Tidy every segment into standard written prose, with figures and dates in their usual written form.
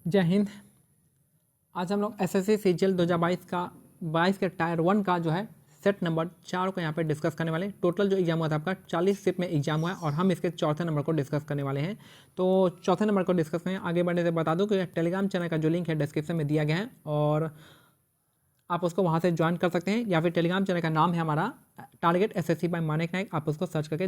जय हिंद। आज हम लोग एसएससी सीजीएल 2022 का 22 के टायर 1 का जो है सेट नंबर 4 को यहाँ पे डिस्कस करने वाले हैं। टोटल जो एग्जाम हुआ था आपका 40 शिफ्ट में एग्जाम हुआ है और हम इसके चौथे नंबर को डिस्कस करने वाले हैं। तो चौथे नंबर को डिस्कस करें आगे बढ़ने से बता दूं कि टेलीग्राम चैनल का जो लिंक है डिस्क्रिप्शन में दिया गया है और आप उसको वहाँ से ज्वाइन कर सकते हैं, या फिर टेलीग्राम चैनल का नाम है हमारा टारगेट एसएससी बाय मानिक नायक, आप उसको सर्च करके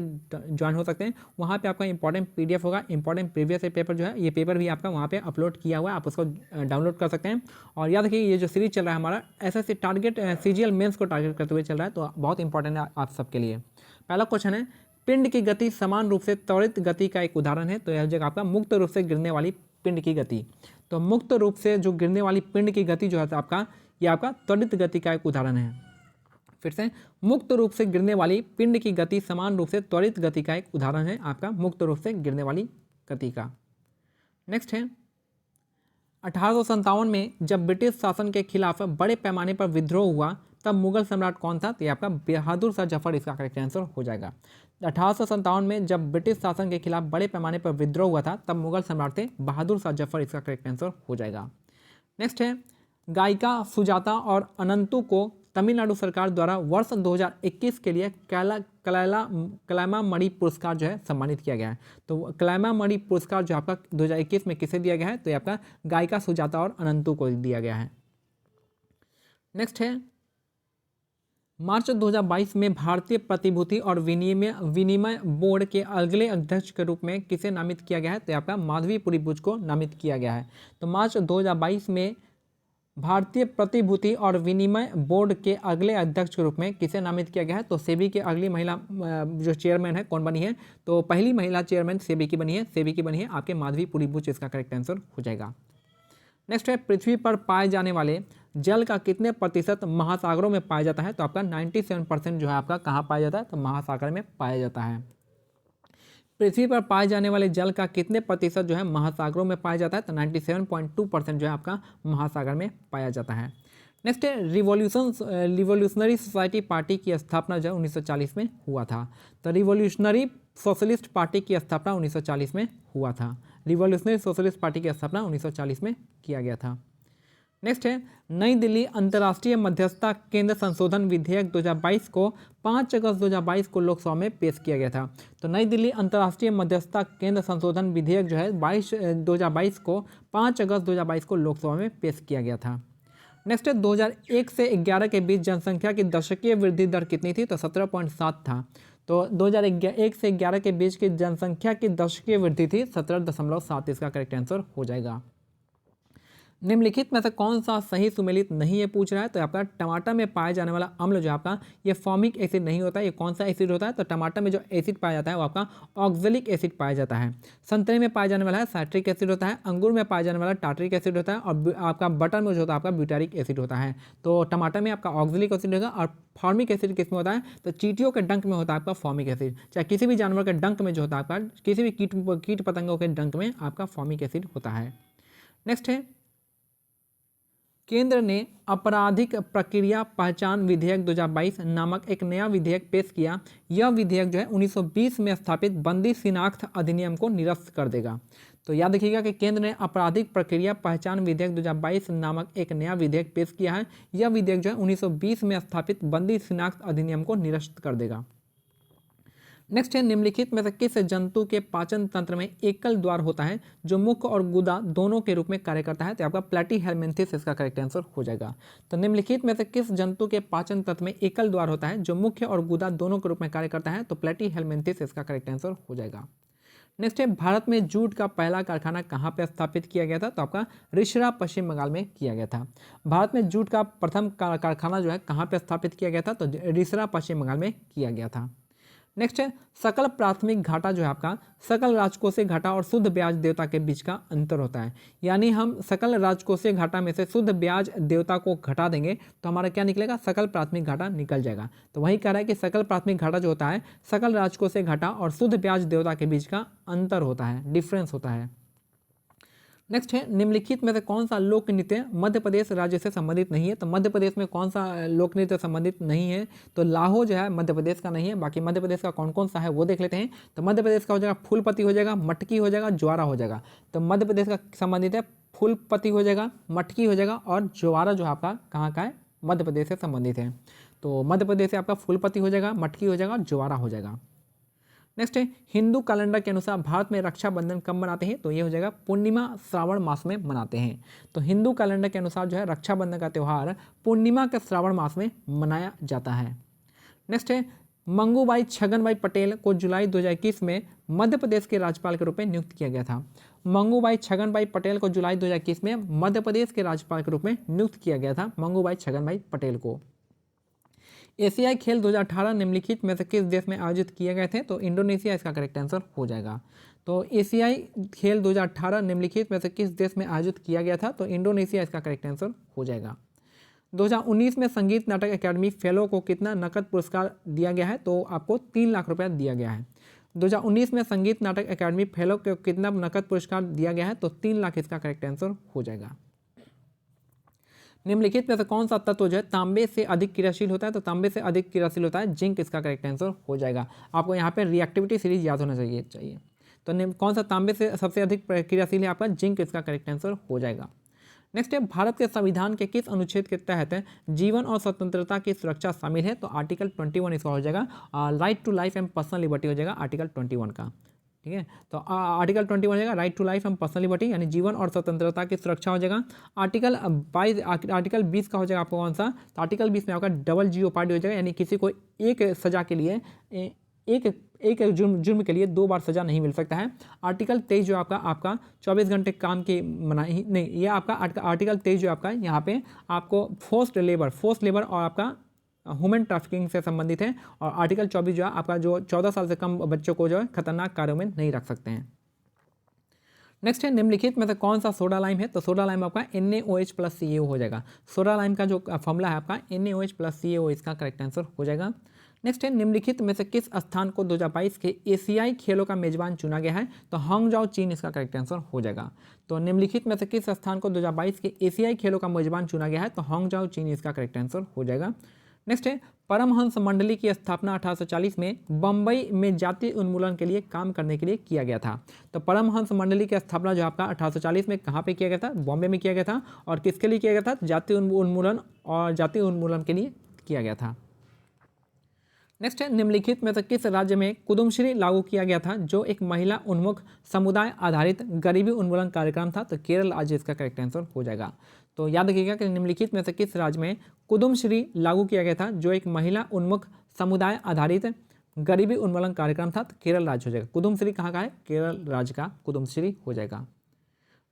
ज्वाइन हो सकते हैं। वहाँ पे आपका इंपॉर्टेंट पीडीएफ होगा, इंपॉर्टेंट प्रीवियस पेपर जो है ये पेपर भी आपका वहाँ पे अपलोड किया हुआ है, आप उसको डाउनलोड कर सकते हैं। और याद रखिए ये जो सीरीज चल रहा है हमारा एसएससी टारगेट सीजीएल मेंस को टारगेट करते हुए चल रहा है, तो बहुत इंपॉर्टेंट है आप सबके लिए। पहला क्वेश्चन है, पिंड की गति समान रूप से त्वरित गति का एक उदाहरण है। तो यह जगह आपका मुक्त रूप से गिरने वाली पिंड की गति। तो मुक्त रूप से जो गिरने वाली पिंड की गति जो है आपका यह आपका त्वरित गति का एक उदाहरण है। फिर से, मुक्त रूप से गिरने वाली पिंड की गति समान रूप से त्वरित गति का एक उदाहरण है आपका मुक्त रूप से गिरने वाली गति का। नेक्स्ट है, 1857 में जब ब्रिटिश शासन के खिलाफ बड़े पैमाने पर विद्रोह हुआ तब मुगल सम्राट कौन था? तो ये आपका बहादुर शाह जफर इसका करेक्ट आंसर हो जाएगा। 1857 में जब ब्रिटिश शासन के खिलाफ बड़े पैमाने पर विद्रोह हुआ था तब मुगल सम्राट थे बहादुर शाह जफर, इसका करेक्ट आंसर हो जाएगा। नेक्स्ट है, गायिका सुजाता और अनंतु को तमिलनाडु सरकार द्वारा वर्ष 2021 के लिए कलैमामणि पुरस्कार जो है सम्मानित किया गया है। तो कलैमामणि पुरस्कार जो आपका 2021 में किसे दिया गया है? तो ये आपका गायिका सुजाता और अनंतु को दिया गया है। नेक्स्ट है, मार्च 2022 में भारतीय प्रतिभूति और विनिमय बोर्ड के अगले अध्यक्ष के रूप में किसे नामित किया गया है? तो आपका माधवीपुरी बुच को नामित किया गया है। तो मार्च 2022 में भारतीय प्रतिभूति और विनिमय बोर्ड के अगले अध्यक्ष के रूप में किसे नामित किया गया है? तो सेबी की अगली महिला जो चेयरमैन है कौन बनी है? तो पहली महिला चेयरमैन सेबी की बनी है, सेबी की बनी है आपके माधवीपुरी बुच, इसका करेक्ट आंसर हो जाएगा। नेक्स्ट है, पृथ्वी पर पाए जाने वाले जल का कितने प्रतिशत महासागरों में पाया जाता है? तो आपका 97% जो है आपका कहाँ पाया जाता है? तो महासागर में पाया जाता है। पृथ्वी पर पाए जाने वाले जल का कितने प्रतिशत जो है महासागरों में पाया जाता है? तो 97.2% जो है आपका महासागर में पाया जाता है। नेक्स्ट है, रिवॉल्यूशनरी सोसाइटी पार्टी की स्थापना जो 1940 में हुआ था। तो रिवॉल्यूशनरी सोशलिस्ट पार्टी की स्थापना 1940 में हुआ था। रिवॉल्यूशनरी सोशलिस्ट पार्टी की स्थापना 1940 में किया गया था। नेक्स्ट है, नई दिल्ली अंतर्राष्ट्रीय मध्यस्थता केंद्र संशोधन विधेयक 2022 को 5 अगस्त 2022 को लोकसभा में पेश किया गया था। तो नई दिल्ली अंतर्राष्ट्रीय मध्यस्थता केंद्र संशोधन विधेयक जो है 2022 को 5 अगस्त 2022 को लोकसभा में पेश किया गया था। नेक्स्ट है, 2001 से 11 के बीच जनसंख्या की दशकीय वृद्धि दर कितनी थी? तो 17.7 था। तो 2001 से 11 के बीच की जनसंख्या की दशकीय वृद्धि थी 17.7, इसका करेक्ट आंसर हो जाएगा। निम्नलिखित में से कौन सा सही सुमेलित नहीं है पूछ रहा है? तो आपका टमाटर में पाया जाने वाला अम्ल जो आपका ये फॉर्मिक एसिड नहीं होता है। ये कौन सा एसिड होता है? तो टमाटर में जो एसिड पाया जाता है वो आपका ऑक्जेलिक एसिड पाया जाता है। संतरे में पाया जाने वाला है साइट्रिक एसिड होता है। अंगूर में पाया जाने वाला टार्ट्रिक एसिड होता है और आपका बटर में जो होता है आपका ब्यूटारिक एसिड होता है। तो टमाटर में आपका ऑक्जेलिक एसिड होगा और फॉर्मिक एसिड किस में होता है? तो चींटियों के डंक में होता है आपका फॉर्मिक एसिड। चाहे किसी भी जानवर के डंक में जो होता है आपका किसी भी कीट पतंगों के डंक में आपका फॉर्मिक एसिड होता है। नेक्स्ट है, केंद्र ने आपराधिक प्रक्रिया पहचान विधेयक 2022 नामक एक नया विधेयक पेश किया। यह विधेयक जो है 1920 में स्थापित बंदी शिनाख्त अधिनियम को निरस्त कर देगा। तो याद रखिएगा कि केंद्र ने आपराधिक प्रक्रिया पहचान विधेयक 2022 नामक एक नया विधेयक पेश किया है। यह विधेयक जो है 1920 में स्थापित बंदी शिनाख्त अधिनियम को निरस्त कर देगा। नेक्स्ट है, निम्नलिखित में से किस जंतु के पाचन तंत्र में एकल द्वार होता है जो मुख और गुदा दोनों के रूप में कार्य करता है? तो आपका प्लेटीहेल्मिन्थिस इसका करेक्ट आंसर हो जाएगा। तो निम्नलिखित में से किस जंतु के पाचन तंत्र में एकल द्वार होता है जो मुख्य और गुदा दोनों के रूप में कार्य करता है? तो प्लेटीहेल्मिन्थिस इसका करेक्ट आंसर हो जाएगा। नेक्स्ट है, भारत में जूट का पहला कारखाना कहाँ पर स्थापित किया गया था? तो आपका रिसरा पश्चिम बंगाल में किया गया था। भारत में जूट का प्रथम कारखाना जो है कहाँ पर स्थापित किया गया था? तो रिसरा पश्चिम बंगाल में किया गया था। नेक्स्ट है, सकल प्राथमिक घाटा जो है आपका सकल राजकोषीय घाटा और शुद्ध ब्याज देयता के बीच का अंतर होता है। यानी हम सकल राजकोषीय घाटा में से शुद्ध ब्याज देयता को घटा देंगे तो हमारा क्या निकलेगा? सकल प्राथमिक घाटा निकल जाएगा। तो वही कह रहा है कि सकल प्राथमिक घाटा जो होता है सकल राजकोषीय घाटा और शुद्ध ब्याज देयता के बीच का अंतर होता है, डिफरेंस होता है। नेक्स्ट है निम्नलिखित में से कौन सा लोक नृत्य मध्य प्रदेश राज्य से संबंधित नहीं है। तो मध्य प्रदेश में कौन सा लोक नृत्य संबंधित नहीं है। तो लाहो जो है मध्य प्रदेश का नहीं है। बाकी मध्य प्रदेश का कौन कौन सा है वो देख लेते हैं। तो मध्य प्रदेश का हो जाएगा फूलपति हो जाएगा, मटकी हो जाएगा, ज्वारा हो जाएगा। तो मध्य प्रदेश का संबंधित है फूलपति हो जाएगा, मटकी हो जाएगा और ज्वारा जो आपका कहाँ का है, मध्य प्रदेश से संबंधित है। तो मध्य प्रदेश से आपका फूलपति हो जाएगा, मटकी हो जाएगा, ज्वारा हो जाएगा। नेक्स्ट है हिंदू कैलेंडर के अनुसार भारत में रक्षाबंधन कब मनाते हैं। तो ये हो जाएगा पूर्णिमा श्रावण मास में मनाते हैं। तो हिंदू कैलेंडर के अनुसार जो है रक्षाबंधन का त्यौहार पूर्णिमा के श्रावण मास में मनाया जाता है। नेक्स्ट है मंगूबाई छगनबाई पटेल को जुलाई 2021 में मध्य प्रदेश के राज्यपाल के रूप में नियुक्त किया गया था। मंगूबाई छगनबाई पटेल को जुलाई 2021 में मध्य प्रदेश के राज्यपाल के रूप में नियुक्त किया गया था मंगूबाई छगनबाई पटेल को। एशियाई खेल 2018 निम्नलिखित में से किस देश में आयोजित किए गए थे। तो इंडोनेशिया इसका करेक्ट आंसर हो जाएगा। तो एशियाई खेल 2018 निम्नलिखित में से किस देश में आयोजित किया गया था। तो इंडोनेशिया इसका करेक्ट आंसर हो जाएगा। 2019 में संगीत नाटक अकादमी फेलो को कितना नकद पुरस्कार दिया गया है। तो आपको 3 लाख रुपया दिया गया है। 2019 में संगीत नाटक अकादमी फेलो को कितना नकद पुरस्कार दिया गया है। तो 3 लाख इसका करेक्ट आंसर हो जाएगा। निम्नलिखित में से कौन सा तत्व जो है तांबे से अधिक क्रियाशील होता है। तो तांबे से अधिक क्रियाशील होता है जिंक, इसका करेक्ट आंसर हो जाएगा। आपको यहाँ पे रिएक्टिविटी सीरीज याद होना चाहिए। तो कौन सा तांबे से सबसे अधिक क्रियाशील है आपका, जिंक, इसका करेक्ट आंसर हो जाएगा। नेक्स्ट है भारत के संविधान के किस अनुच्छेद के तहत जीवन और स्वतंत्रता की सुरक्षा शामिल है। तो आर्टिकल 21 इसका हो जाएगा। Right to life and personal liberty हो जाएगा आर्टिकल 21 का। ठीक है, तो आर्टिकल 21 हो जाएगा right to life and personal liberty, यानी जीवन और स्वतंत्रता की सुरक्षा हो जाएगा। आर्टिकल 20 का हो जाएगा आपको कौन सा। तो आर्टिकल 20 में आपका डबल जीओपार्डी हो जाएगा, यानी किसी को एक सजा के लिए एक जुर्म के लिए 2 बार सजा नहीं मिल सकता है। आर्टिकल 23 जो आपका 24 घंटे काम की मनाही नहीं, ये आपका आर्टिकल 23 जो आपका यहाँ पे आपको फोर्स्ड लेबर और आपका ह्यूमन ट्रैफिकिंग से संबंधित है। और आर्टिकल 24 जो है आपका जो 14 साल से कम बच्चों को जो है खतरनाक कार्यों में नहीं रख सकते हैं। नेक्स्ट है निम्नलिखित में से कौन सा सोडा लाइम है। तो सोडा लाइम आपका NaOH + CaO हो जाएगा। सोडा लाइम का जो फॉर्मूला है आपका NaOH + CaO, इसका करेक्ट आंसर हो जाएगा। नेक्स्ट है निम्नलिखित में से किस स्थान को 2022 के एशियाई खेलों का मेजबान चुना गया है। तो हांगझाओ चीन, इसका करेक्ट आंसर हो जाएगा। तो निम्नलिखित में से किस स्थान को 2022 के एशियाई खेलों का मेजबान चुना गया है। तो हांगझाओ चीन, इसका करेक्ट आंसर हो जाएगा। नेक्स्ट है परमहंस मंडली की स्थापना 1840 में बम्बई में जातीय उन्मूलन के लिए काम करने के लिए किया गया था। तो परमहंस मंडली की स्थापना जो आपका 1840 में कहाँ पे किया गया था, बॉम्बे में किया गया था। और किसके लिए किया गया था, जातीय उन्मूलन के लिए किया गया था। नेक्स्ट है निम्नलिखित में से किस राज्य में कुदुमश्री लागू किया गया था, जो एक महिला उन्मुख समुदाय आधारित गरीबी उन्मूलन कार्यक्रम था। तो केरल राज्य, इसका करेक्ट आंसर हो जाएगा। तो याद रखिएगा कि निम्नलिखित में से किस राज्य में कुदुमश्री लागू किया गया था, जो एक महिला उन्मुख समुदाय आधारित गरीबी उन्मूलन कार्यक्रम था। तो केरल राज्य हो जाएगा। कुदुमश्री कहाँ का है, केरल राज्य का कुदुमश्री हो जाएगा।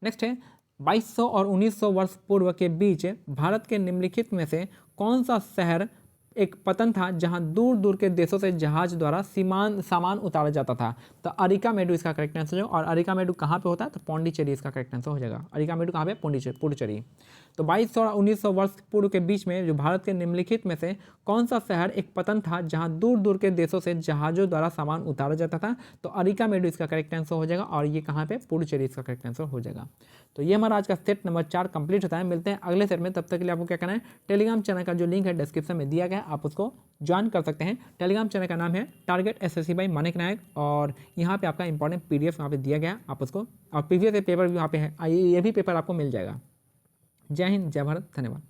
नेक्स्ट है 2200 और 1900 वर्ष पूर्व के बीच भारत के निम्नलिखित में से कौन सा शहर एक पतन था जहां दूर दूर के देशों से जहाज द्वारा सामान उतारा जाता था। तो अरिकामेडु इसका करेक्ट आंसर है। और अरिकामेडु कहाँ पे होता है, तो पौंडीचेरी इसका करेक्ट आंसर हो जाएगा। अरिकामेडु कहाँ पे, पुडुचेरी। तो 2200 और 1900 वर्ष पूर्व के बीच में जो भारत के निम्नलिखित में से कौन सा शहर एक पतन था जहां दूर दूर के देशों से जहाज़ों द्वारा सामान उतारा जाता था। तो अरिकामेडु इसका करेक्ट आंसर हो जाएगा। और ये कहाँ पे, पुडुचेरी, इसका करेक्ट आंसर हो जाएगा। तो ये हमारा आज का सेट नंबर 4 कंप्लीट होता है। मिलते हैं अगले सेट में, तब तक के लिए आपको क्या करना है, टेलीग्राम चैनल का जो लिंक है डिस्क्रिप्शन में दिया गया है, आप उसको ज्वाइन कर सकते हैं। टेलीग्राम चैनल का नाम है टारगेट SSC बाय मानिक नायक। और यहाँ पे आपका इंपॉर्टेंट PDF यहाँ पे दिया गया, आप उसको, और प्रीवियस पेपर भी वहाँ पे है, ये भी पेपर आपको मिल जाएगा। जय हिंद, जय भारत, धन्यवाद।